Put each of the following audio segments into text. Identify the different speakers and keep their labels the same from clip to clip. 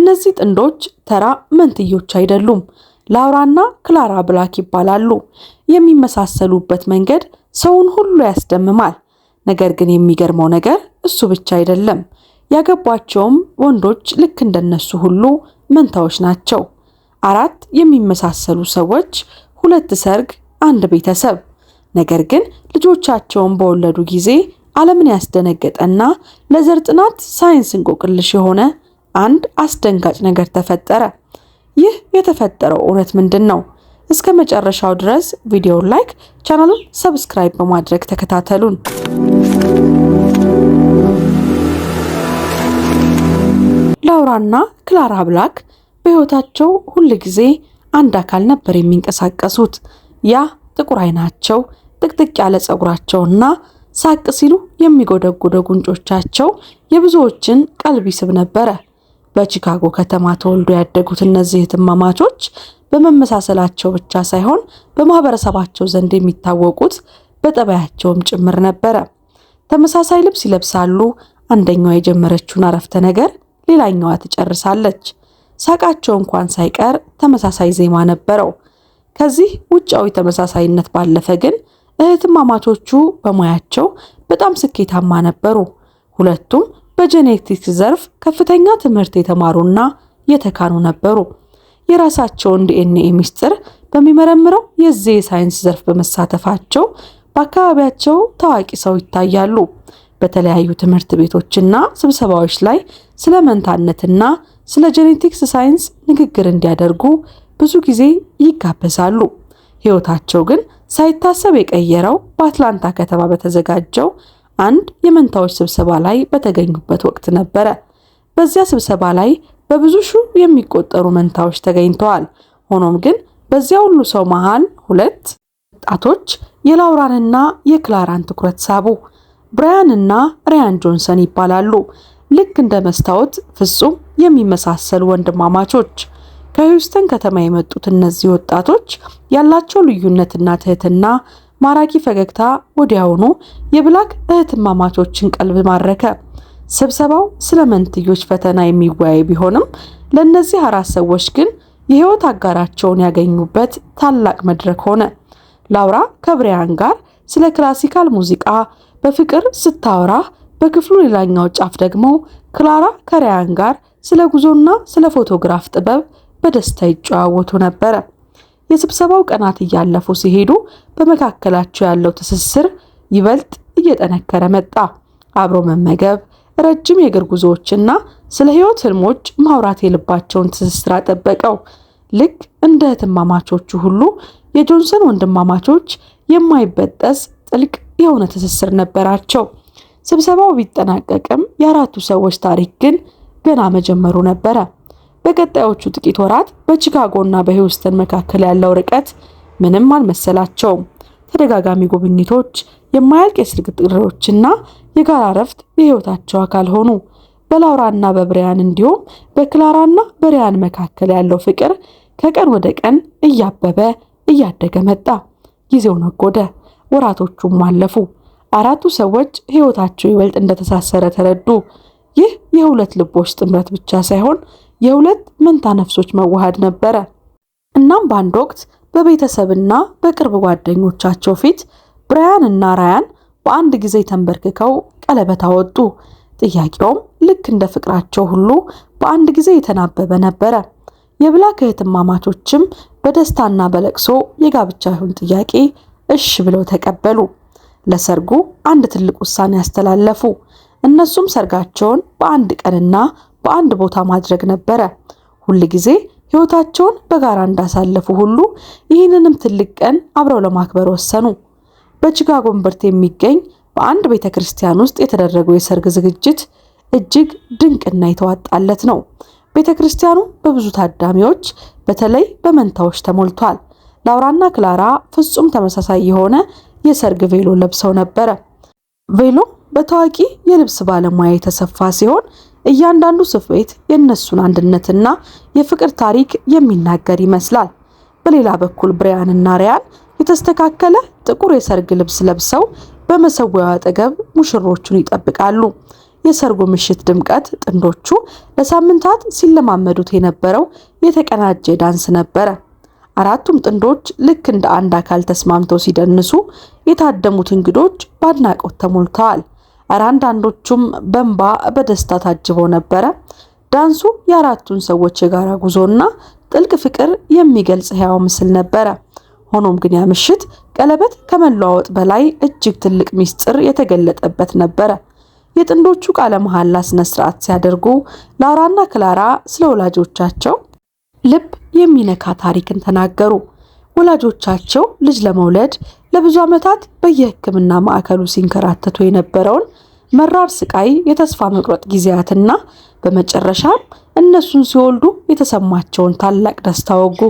Speaker 1: እነዚህ ጥንዶች ተራ መንትዮች አይደሉም። ላውራና ክላራ ብላክ ይባላሉ። የሚመሳሰሉበት መንገድ ሰውን ሁሉ ያስደምማል። ነገር ግን የሚገርመው ነገር እሱ ብቻ አይደለም። ያገቧቸውም ወንዶች ልክ እንደነሱ ሁሉ መንታዎች ናቸው። 4 የሚመሳሰሉ ሰዎች፣ 2 ሰርግ፣ 1 ቤተሰብ። ነገር ግን ልጆቻቸውን በወለዱ ጊዜ ዓለምን ያስደነገጠና ለዘር ጥናት ሳይንስ እንቆቅልሽ የሆነ አንድ አስደንጋጭ ነገር ተፈጠረ። ይህ የተፈጠረው እውነት ምንድነው? እስከ መጨረሻው ድረስ ቪዲዮውን ላይክ፣ ቻናሉን ሰብስክራይብ በማድረግ ተከታተሉን። ላውራና ክላራ ብላክ በህይወታቸው ሁል ጊዜ አንድ አካል ነበር የሚንቀሳቀሱት። ያ ጥቁር አይናቸው፣ ጥቅጥቅ ያለ ጸጉራቸውና ሳቅ ሲሉ የሚጎደጉደው ጉንጮቻቸው የብዙዎችን ቀልብ ይስብ ነበር። በቺካጎ ከተማ ተወልዶ ያደጉት እነዚህ እህትማማቾች በመመሳሰላቸው ብቻ ሳይሆን በማህበረሰባቸው ዘንድ የሚታወቁት በጠባያቸውም ጭምር ነበር። ተመሳሳይ ልብስ ይለብሳሉ። አንደኛዋ የጀመረችውን አረፍተ ነገር ሌላኛዋ ትጨርሳለች። ሳቃቸው እንኳን ሳይቀር ተመሳሳይ ዜማ ነበረው። ከዚህ ውጫዊ ተመሳሳይነት ባለፈ ግን እህትማማቾቹ በሙያቸው በጣም ስኬታማ ነበሩ። ሁለቱም በጄኔቲክስ ዘርፍ ከፍተኛ ትምህርት የተማሩና የተካኑ ነበሩ። የራሳቸውን ዲኤንኤ ሚስጥር በሚመረምረው የዚህ ሳይንስ ዘርፍ በመሳተፋቸው በአካባቢያቸው ታዋቂ ሰው ይታያሉ። በተለያዩ ትምህርት ቤቶችና ስብሰባዎች ላይ ስለ መንታነትና ስለ ጄኔቲክስ ሳይንስ ንግግር እንዲያደርጉ ብዙ ጊዜ ይጋበዛሉ። ህይወታቸው ግን ሳይታሰብ የቀየረው በአትላንታ ከተማ በተዘጋጀው አንድ የመንታዎች ስብሰባ ላይ በተገኙበት ወቅት ነበረ። በዚያ ስብሰባ ላይ በብዙ ሺህ የሚቆጠሩ መንታዎች ተገኝተዋል። ሆኖም ግን በዚያ ሁሉ ሰው መሃል 2 ወጣቶች የላውራንና የክላራን ትኩረት ሳቡ። ብራያን እና ራያን ጆንሰን ይባላሉ። ልክ እንደ መስታወት ፍጹም የሚመሳሰሉ ወንድማማቾች። ከሂውስተን ከተማ የመጡት እነዚህ ወጣቶች ያላቸው ልዩነትና ትህትና፣ ማራኪ ፈገግታ ወዲያውኑ የብላክ እህትማማቾችን ቀልብ ማረከ። ስብሰባው ስለ መንትዮች ፈተና የሚወያይ ቢሆንም ለእነዚህ 4 ሰዎች ግን የህይወት አጋራቸውን ያገኙበት ታላቅ መድረክ ሆነ። ላውራ ከብራያን ጋር ስለ ክላሲካል ሙዚቃ በፍቅር ስታወራ፣ በክፍሉ ሌላኛው ጫፍ ደግሞ ክላራ ከራያን ጋር ስለ ጉዞና ስለ ፎቶግራፍ ጥበብ በደስታ ይጨዋወቱ ነበር። የስብሰባው ቀናት እያለፉ ሲሄዱ በመካከላቸው ያለው ትስስር ይበልጥ እየጠነከረ መጣ። አብሮ መመገብ፣ ረጅም የእግር ጉዞዎችና ስለ ህይወት ህልሞች ማውራት የልባቸውን ትስስር አጠበቀው። ልክ እንደ እህትማማቾቹ ሁሉ የጆንሰን ወንድማማቾች የማይበጠስ ጥልቅ የሆነ ትስስር ነበራቸው። ስብሰባው ቢጠናቀቅም የአራቱ ሰዎች ታሪክ ግን ገና መጀመሩ ነበረ። በቀጣዮቹ ጥቂት ወራት በቺካጎና በሂውስተን መካከል ያለው ርቀት ምንም አልመሰላቸውም። ተደጋጋሚ ጉብኝቶች፣ የማያልቅ የስልክ ጥሪዎችና የጋራ እረፍት የህይወታቸው አካል ሆኑ። በላውራና በብራያን እንዲሁም በክላራና በራያን መካከል ያለው ፍቅር ከቀን ወደ ቀን እያበበ እያደገ መጣ። ጊዜው ነጎደ፣ ወራቶቹም አለፉ። 4ቱ ሰዎች ህይወታቸው ይበልጥ እንደተሳሰረ ተረዱ። ይህ የ2 ልቦች ጥምረት ብቻ ሳይሆን የ2 መንታ ነፍሶች መዋሃድ ነበረ። እናም በአንድ ወቅት በቤተሰብና በቅርብ ጓደኞቻቸው ፊት ብራያን እና ራያን በአንድ ጊዜ ተንበርክከው ቀለበት አወጡ። ጥያቄውም ልክ እንደ ፍቅራቸው ሁሉ በአንድ ጊዜ የተናበበ ነበረ። የብላክ እህትማማቾችም በደስታና በለቅሶ የጋብቻውን ጥያቄ እሺ ብለው ተቀበሉ። ለሰርጉ አንድ ትልቅ ውሳኔ ያስተላለፉ። እነሱም ሰርጋቸውን በአንድ ቀንና በአንድ ቦታ ማድረግ ነበረ። ሁል ጊዜ ህይወታቸውን በጋራ እንዳሳለፉ ሁሉ ይህንንም ትልቅ ቀን አብረው ለማክበር ወሰኑ። በቺካጎ እምብርት የሚገኝ በአንድ ቤተክርስቲያን ውስጥ የተደረገው የሰርግ ዝግጅት እጅግ ድንቅና የተዋጣለት ነው። ቤተክርስቲያኑ በብዙ ታዳሚዎች በተለይ በመንታዎች ተሞልቷል። ላውራና ክላራ ፍጹም ተመሳሳይ የሆነ የሰርግ ቬሎ ለብሰው ነበር። ቬሎ በታዋቂ የልብስ ባለሙያ የተሰፋ ሲሆን እያንዳንዱ ስፌት የነሱን አንድነትና የፍቅር ታሪክ የሚናገር ይመስላል። በሌላ በኩል ብራያን እና ራያን የተስተካከለ ጥቁር የሰርግ ልብስ ለብሰው በመሰዊያው አጠገብ ሙሽሮቹን ይጠብቃሉ። የሰርጉ ምሽት ድምቀት ጥንዶቹ ለሳምንታት ሲለማመዱት የነበረው የተቀናጀ ዳንስ ነበረ። አራቱም ጥንዶች ልክ እንደ አንድ አካል ተስማምተው ሲደንሱ የታደሙት እንግዶች በአድናቆት ተሞልተዋል። አንዳንዶቹም በእንባ በደስታ ታጅበው ነበረ። ዳንሱ የአራቱን ሰዎች የጋራ ጉዞና ጥልቅ ፍቅር የሚገልጽ ሕያው ምስል ነበረ። ሆኖም ግን ያ ምሽት ቀለበት ከመለዋወጥ በላይ እጅግ ትልቅ ምስጢር የተገለጠበት ነበረ። የጥንዶቹ ቃለ መሐላ ስነ ስርዓት ሲያደርጉ ላውራና ክላራ ስለ ወላጆቻቸው ልብ የሚነካ ታሪክን ተናገሩ። ወላጆቻቸው ልጅ ለመውለድ ለብዙ ዓመታት በየሕክምና ማዕከሉ ሲንከራተቱ የነበረውን መራር ስቃይ፣ የተስፋ መቁረጥ ጊዜያትና በመጨረሻም እነሱን ሲወልዱ የተሰማቸውን ታላቅ ደስታ ወጉ።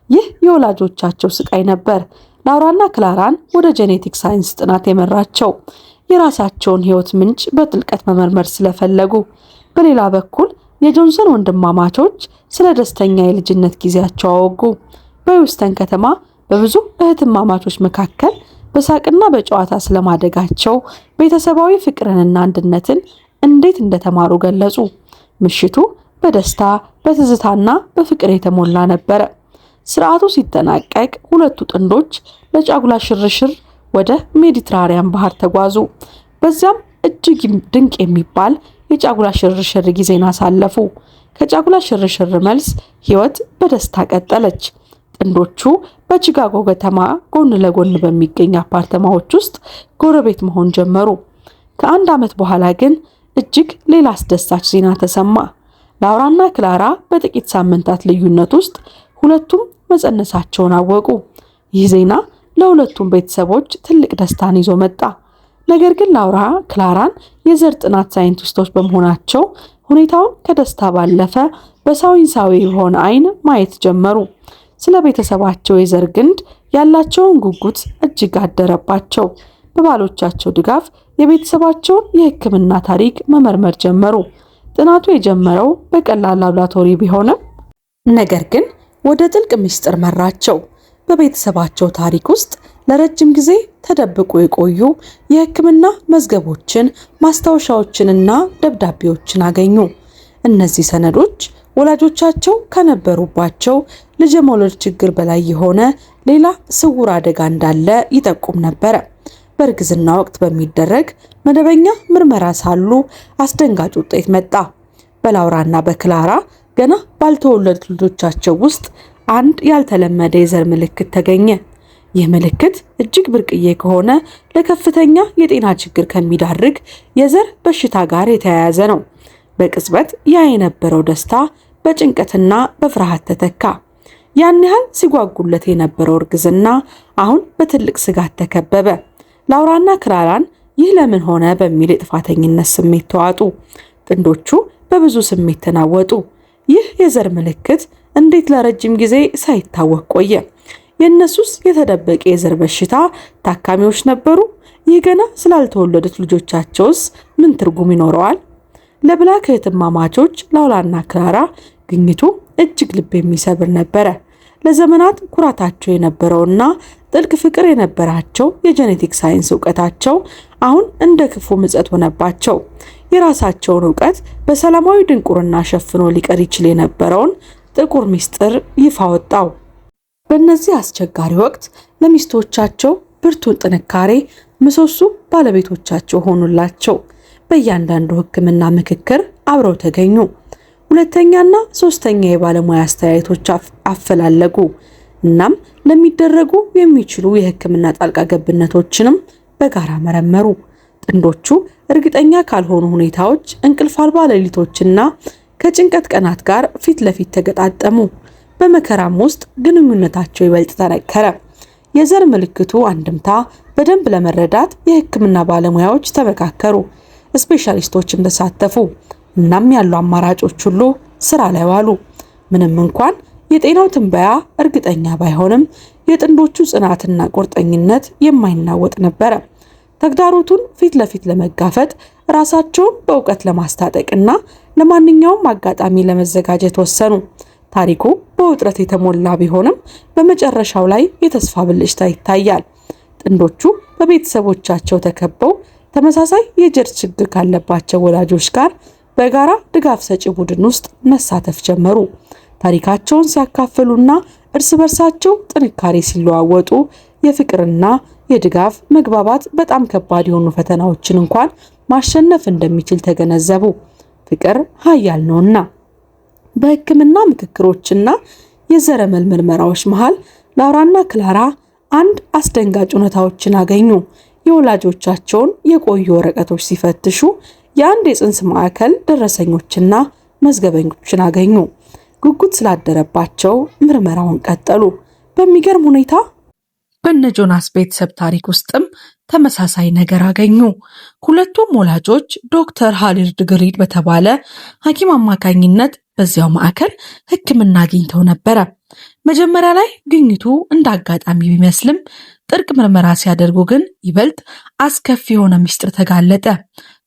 Speaker 1: ይህ የወላጆቻቸው ስቃይ ነበር ላውራና ክላራን ወደ ጄኔቲክ ሳይንስ ጥናት የመራቸው፣ የራሳቸውን ሕይወት ምንጭ በጥልቀት መመርመር ስለፈለጉ። በሌላ በኩል የጆንሰን ወንድማማቾች ስለ ደስተኛ የልጅነት ጊዜያቸው አወጉ። በሂውስተን ከተማ በብዙ እህትማማቾች መካከል በሳቅና በጨዋታ ስለማደጋቸው፣ ቤተሰባዊ ፍቅርንና አንድነትን እንዴት እንደተማሩ ገለጹ። ምሽቱ በደስታ በትዝታና በፍቅር የተሞላ ነበረ። ስርዓቱ ሲጠናቀቅ ሁለቱ ጥንዶች ለጫጉላ ሽርሽር ወደ ሜዲትራኒያን ባህር ተጓዙ። በዚያም እጅግ ድንቅ የሚባል የጫጉላ ሽርሽር ጊዜን አሳለፉ። ከጫጉላ ሽርሽር መልስ ሕይወት በደስታ ቀጠለች። ጥንዶቹ በቺካጎ ከተማ ጎን ለጎን በሚገኝ አፓርተማዎች ውስጥ ጎረቤት መሆን ጀመሩ። ከአንድ ዓመት በኋላ ግን እጅግ ሌላ አስደሳች ዜና ተሰማ። ላውራና ክላራ በጥቂት ሳምንታት ልዩነት ውስጥ ሁለቱም መጸነሳቸውን አወቁ። ይህ ዜና ለሁለቱም ቤተሰቦች ትልቅ ደስታን ይዞ መጣ። ነገር ግን ላውራ ክላራን የዘር ጥናት ሳይንቲስቶች በመሆናቸው ሁኔታውን ከደስታ ባለፈ በሳይንሳዊ የሆነ ዓይን ማየት ጀመሩ። ስለ ቤተሰባቸው የዘር ግንድ ያላቸውን ጉጉት እጅግ አደረባቸው። በባሎቻቸው ድጋፍ የቤተሰባቸውን የሕክምና ታሪክ መመርመር ጀመሩ። ጥናቱ የጀመረው በቀላል ላብራቶሪ ቢሆንም ነገር ግን ወደ ጥልቅ ምስጢር መራቸው። በቤተሰባቸው ታሪክ ውስጥ ለረጅም ጊዜ ተደብቆ የቆዩ የሕክምና መዝገቦችን፣ ማስታወሻዎችንና ደብዳቤዎችን አገኙ። እነዚህ ሰነዶች ወላጆቻቸው ከነበሩባቸው ልጅ የመውለድ ችግር በላይ የሆነ ሌላ ስውር አደጋ እንዳለ ይጠቁም ነበረ። በእርግዝና ወቅት በሚደረግ መደበኛ ምርመራ ሳሉ አስደንጋጭ ውጤት መጣ። በላውራና በክላራ ገና ባልተወለዱት ልጆቻቸው ውስጥ አንድ ያልተለመደ የዘር ምልክት ተገኘ። ይህ ምልክት እጅግ ብርቅዬ ከሆነ ለከፍተኛ የጤና ችግር ከሚዳርግ የዘር በሽታ ጋር የተያያዘ ነው። በቅጽበት ያ የነበረው ደስታ በጭንቀትና በፍርሃት ተተካ። ያን ያህል ሲጓጉለት የነበረው እርግዝና አሁን በትልቅ ስጋት ተከበበ። ላውራና ክላራን ይህ ለምን ሆነ በሚል የጥፋተኝነት ስሜት ተዋጡ። ጥንዶቹ በብዙ ስሜት ተናወጡ። ይህ የዘር ምልክት እንዴት ለረጅም ጊዜ ሳይታወቅ ቆየ? የእነሱስ የተደበቀ የዘር በሽታ ታካሚዎች ነበሩ? ይህ ገና ስላልተወለዱት ልጆቻቸውስ ምን ትርጉም ይኖረዋል? ለብላክ እህትማማቾች ላውራና ክላራ ግኝቱ እጅግ ልብ የሚሰብር ነበረ። ለዘመናት ኩራታቸው የነበረውና ጥልቅ ፍቅር የነበራቸው የጄኔቲክ ሳይንስ እውቀታቸው አሁን እንደ ክፉ ምጸት ሆነባቸው። የራሳቸውን እውቀት በሰላማዊ ድንቁርና ሸፍኖ ሊቀር ይችል የነበረውን ጥቁር ምስጢር ይፋ ወጣው። በእነዚህ አስቸጋሪ ወቅት ለሚስቶቻቸው ብርቱ ጥንካሬ ምሰሶ ባለቤቶቻቸው ሆኑላቸው። በእያንዳንዱ ሕክምና ምክክር አብረው ተገኙ። ሁለተኛና ሶስተኛ የባለሙያ አስተያየቶች አፈላለጉ። እናም ለሚደረጉ የሚችሉ የሕክምና ጣልቃ ገብነቶችንም በጋራ መረመሩ። ጥንዶቹ እርግጠኛ ካልሆኑ ሁኔታዎች፣ እንቅልፍ አልባ ሌሊቶችና ከጭንቀት ቀናት ጋር ፊት ለፊት ተገጣጠሙ። በመከራም ውስጥ ግንኙነታቸው ይበልጥ ተነከረ። የዘር ምልክቱ አንድምታ በደንብ ለመረዳት የሕክምና ባለሙያዎች ተመካከሩ፣ ስፔሻሊስቶችም ተሳተፉ። እናም ያሉ አማራጮች ሁሉ ስራ ላይ ዋሉ። ምንም እንኳን የጤናው ትንበያ እርግጠኛ ባይሆንም የጥንዶቹ ጽናትና ቁርጠኝነት የማይናወጥ ነበረ። ተግዳሮቱን ፊት ለፊት ለመጋፈጥ ራሳቸውን በእውቀት ለማስታጠቅና ለማንኛውም አጋጣሚ ለመዘጋጀት ወሰኑ። ታሪኩ በውጥረት የተሞላ ቢሆንም በመጨረሻው ላይ የተስፋ ብልጭታ ይታያል። ጥንዶቹ በቤተሰቦቻቸው ተከበው ተመሳሳይ የጀርድ ችግር ካለባቸው ወላጆች ጋር በጋራ ድጋፍ ሰጪ ቡድን ውስጥ መሳተፍ ጀመሩ። ታሪካቸውን ሲያካፍሉና እርስ በርሳቸው ጥንካሬ ሲለዋወጡ የፍቅርና የድጋፍ መግባባት በጣም ከባድ የሆኑ ፈተናዎችን እንኳን ማሸነፍ እንደሚችል ተገነዘቡ። ፍቅር ኃያል ነውና። በሕክምና ምክክሮችና የዘረመል ምርመራዎች መሃል ላውራና ክላራ አንድ አስደንጋጭ እውነታዎችን አገኙ። የወላጆቻቸውን የቆዩ ወረቀቶች ሲፈትሹ የአንድ የጽንስ ማዕከል ደረሰኞችና መዝገበኞችን አገኙ። ጉጉት ስላደረባቸው ምርመራውን ቀጠሉ። በሚገርም ሁኔታ በነ ጆናስ ቤተሰብ ታሪክ ውስጥም ተመሳሳይ ነገር አገኙ። ሁለቱም ወላጆች ዶክተር ሃሊድ ግሪድ በተባለ ሐኪም አማካኝነት በዚያው ማዕከል ሕክምና አግኝተው ነበረ። መጀመሪያ ላይ ግኝቱ እንደ አጋጣሚ ቢመስልም ጥልቅ ምርመራ ሲያደርጉ ግን ይበልጥ አስከፊ የሆነ ምስጢር ተጋለጠ።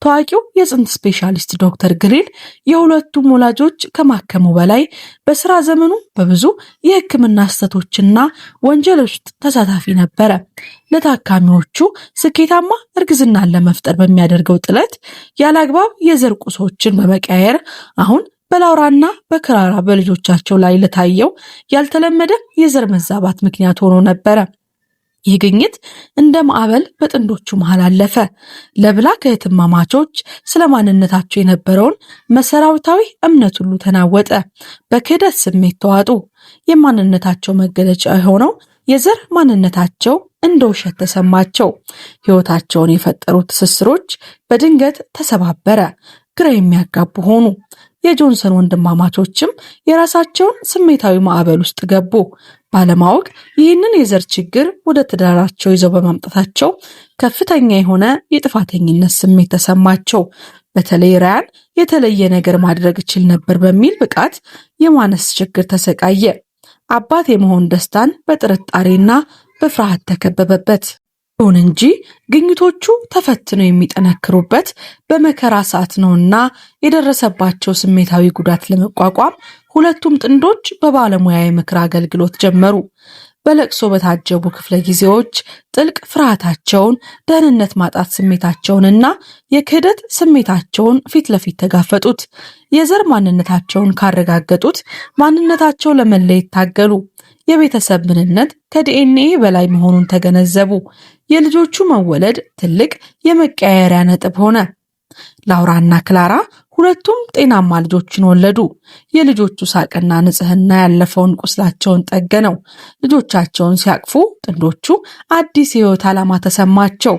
Speaker 1: ታዋቂው የጽንስ ስፔሻሊስት ዶክተር ግሪድ የሁለቱም ወላጆች ከማከሙ በላይ በስራ ዘመኑ በብዙ የሕክምና ስህተቶችና ወንጀሎች ተሳታፊ ነበረ። ለታካሚዎቹ ስኬታማ እርግዝናን ለመፍጠር በሚያደርገው ጥረት ያለአግባብ የዘር ቁሶችን በመቀየር አሁን በላውራና በክላራ በልጆቻቸው ላይ ለታየው ያልተለመደ የዘር መዛባት ምክንያት ሆኖ ነበረ። ይህ ግኝት እንደ ማዕበል በጥንዶቹ መሃል አለፈ። ለብላክ እህትማማቾች ስለ ማንነታቸው የነበረውን መሰረታዊ እምነት ሁሉ ተናወጠ። በክህደት ስሜት ተዋጡ። የማንነታቸው መገለጫ የሆነው የዘር ማንነታቸው እንደ ውሸት ተሰማቸው። ሕይወታቸውን የፈጠሩ ትስስሮች በድንገት ተሰባበረ። ግራ የሚያጋቡ ሆኑ። የጆንሰን ወንድማማቾችም የራሳቸውን ስሜታዊ ማዕበል ውስጥ ገቡ። ባለማወቅ ይህንን የዘር ችግር ወደ ትዳራቸው ይዘው በማምጣታቸው ከፍተኛ የሆነ የጥፋተኝነት ስሜት ተሰማቸው። በተለይ ራያን የተለየ ነገር ማድረግ እችል ነበር በሚል ብቃት የማነስ ችግር ተሰቃየ። አባት የመሆን ደስታን በጥርጣሬና በፍርሃት ተከበበበት። ይሁን እንጂ ግኝቶቹ ተፈትነው የሚጠነክሩበት በመከራ ሰዓት ነውና የደረሰባቸው ስሜታዊ ጉዳት ለመቋቋም ሁለቱም ጥንዶች በባለሙያ የምክር አገልግሎት ጀመሩ። በለቅሶ በታጀቡ ክፍለ ጊዜዎች ጥልቅ ፍርሃታቸውን፣ ደህንነት ማጣት ስሜታቸውንና የክህደት ስሜታቸውን ፊት ለፊት ተጋፈጡት። የዘር ማንነታቸውን ካረጋገጡት ማንነታቸው ለመለየት ታገሉ። የቤተሰብ ምንነት ከዲኤንኤ በላይ መሆኑን ተገነዘቡ። የልጆቹ መወለድ ትልቅ የመቀያየሪያ ነጥብ ሆነ። ላውራና ክላራ ሁለቱም ጤናማ ልጆችን ወለዱ። የልጆቹ ሳቅና ንጽህና ያለፈውን ቁስላቸውን ጠገነው። ልጆቻቸውን ሲያቅፉ ጥንዶቹ አዲስ የህይወት ዓላማ ተሰማቸው።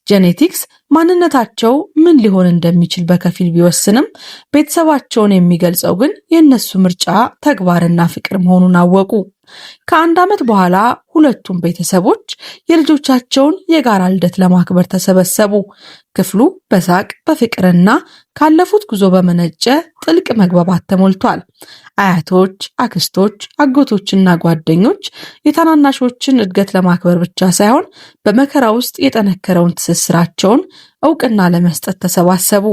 Speaker 1: ጄኔቲክስ ማንነታቸው ምን ሊሆን እንደሚችል በከፊል ቢወስንም ቤተሰባቸውን የሚገልጸው ግን የእነሱ ምርጫ፣ ተግባርና ፍቅር መሆኑን አወቁ። ከአንድ ዓመት በኋላ ሁለቱም ቤተሰቦች የልጆቻቸውን የጋራ ልደት ለማክበር ተሰበሰቡ። ክፍሉ በሳቅ በፍቅርና ካለፉት ጉዞ በመነጨ ጥልቅ መግባባት ተሞልቷል። አያቶች፣ አክስቶች፣ አጎቶችና ጓደኞች የታናናሾችን እድገት ለማክበር ብቻ ሳይሆን በመከራ ውስጥ የጠነከረውን ትስስራቸውን እውቅና ለመስጠት ተሰባሰቡ።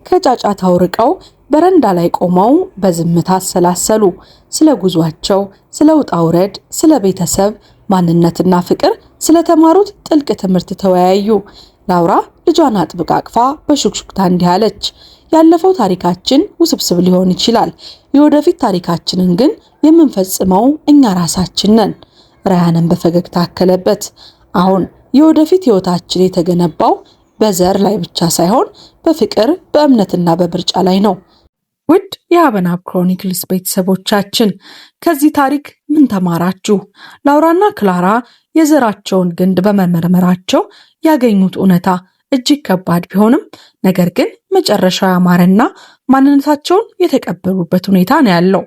Speaker 1: ከጫጫታው ርቀው በረንዳ ላይ ቆመው በዝምታ አሰላሰሉ። ስለ ጉዟቸው፣ ስለ ውጣ ውረድ፣ ስለ ቤተሰብ ማንነትና ፍቅር፣ ስለተማሩት ጥልቅ ትምህርት ተወያዩ። ላውራ ልጇን አጥብቃ አቅፋ በሹክሹክታ እንዲህ አለች። ያለፈው ታሪካችን ውስብስብ ሊሆን ይችላል፣ የወደፊት ታሪካችንን ግን የምንፈጽመው እኛ ራሳችን ነን። ራያንን በፈገግታ አከለበት። አሁን የወደፊት ህይወታችን የተገነባው በዘር ላይ ብቻ ሳይሆን በፍቅር፣ በእምነትና በምርጫ ላይ ነው። ውድ የአበናብ ክሮኒክልስ ቤተሰቦቻችን ከዚህ ታሪክ ምን ተማራችሁ? ላውራና ክላራ የዘራቸውን ግንድ በመመርመራቸው ያገኙት እውነታ እጅግ ከባድ ቢሆንም ነገር ግን መጨረሻው ያማረና ማንነታቸውን የተቀበሉበት ሁኔታ ነው ያለው።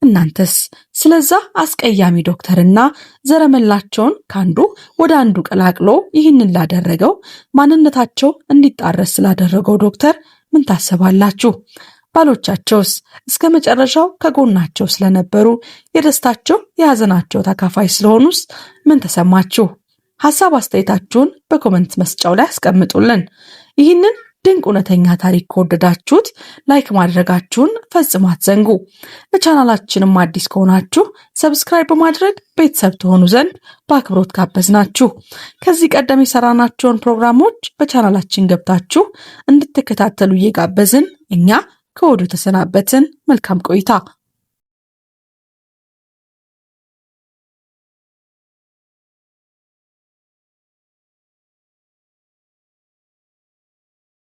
Speaker 1: እናንተስ ስለዛ አስቀያሚ ዶክተርና ዘረመላቸውን ካንዱ ወደ አንዱ ቀላቅሎ ይህንን ላደረገው ማንነታቸው እንዲጣረስ ስላደረገው ዶክተር ምን ታስባላችሁ? ባሎቻቸውስ እስከ መጨረሻው ከጎናቸው ስለነበሩ የደስታቸው የሐዘናቸው ተካፋይ ስለሆኑስ ምን ተሰማችሁ? ሐሳብ አስተያየታችሁን በኮሜንት መስጫው ላይ አስቀምጡልን። ይህንን ድንቅ እውነተኛ ታሪክ ከወደዳችሁት ላይክ ማድረጋችሁን ፈጽሞ አትዘንጉ። ለቻናላችንም አዲስ ከሆናችሁ ሰብስክራይብ በማድረግ ቤተሰብ ትሆኑ ዘንድ በአክብሮት ጋበዝናችሁ። ከዚህ ቀደም የሰራናቸውን ፕሮግራሞች በቻናላችን ገብታችሁ እንድትከታተሉ እየጋበዝን እኛ ከወዲሁ ተሰናበትን። መልካም ቆይታ።